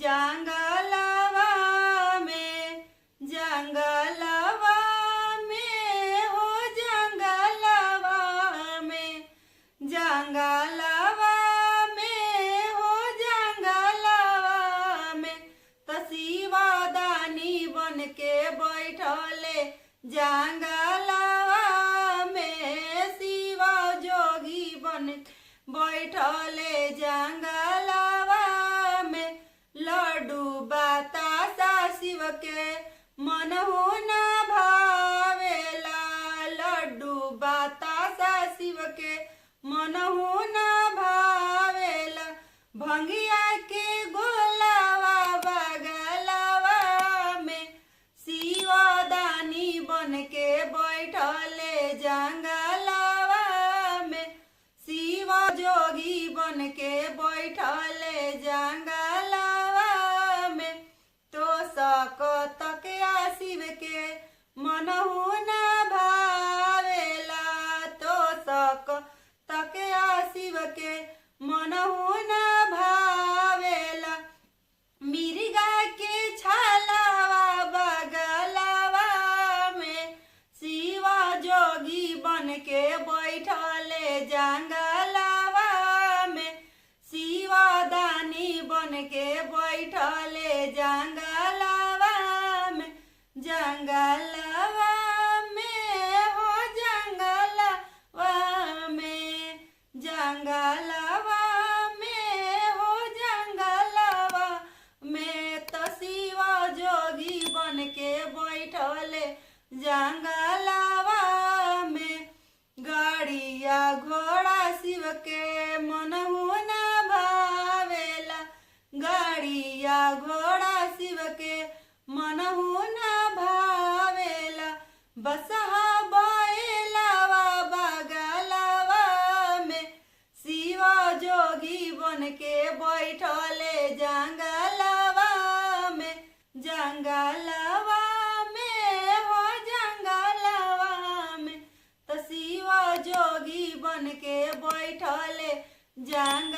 जंगलवा में जंगलवा में हो जंगलवा में जंगलवा में हो जंगलवा में तसीवा दानी बन के बैठले जंगलवा में शिवा जोगी बन बैठले जंगलवा में लड्डू बतासा शिव के मनहु न भावेला लड्डू बतासा शिव के मनहु न भावेला भंगिया के गोलावा बगलवा में शिवा दानी बन के बैठले जंगलवा में शिवा जोगी बन के बैठले जंगलवा में तो सकतकया शिव के मनहु न भावेला तो सकतकया शिव के मनहु न भावेला मिर्गा के छालावा बगलवा में शिवा जोगी बन के बैठले जंगलवा में शिवा दानी बन के बैठले जंगलवा में जंगलवा में हो जंगलवा में जंगलवा में हो जंगलवा में तो शिवा जोगी बन के बैठले जंगलवा में गाड़िया घोड़ा शिव के मनहु न भावेला गाड़िया घोड़ा शिव के मनहु न भावेला बसहा बैलवा बगलवा में शिवा जोगी बन के बैठले जंगलवा में जंगलवा में हो जंगलवा में तो शिवा जोगी बन के बैठले जंगलवा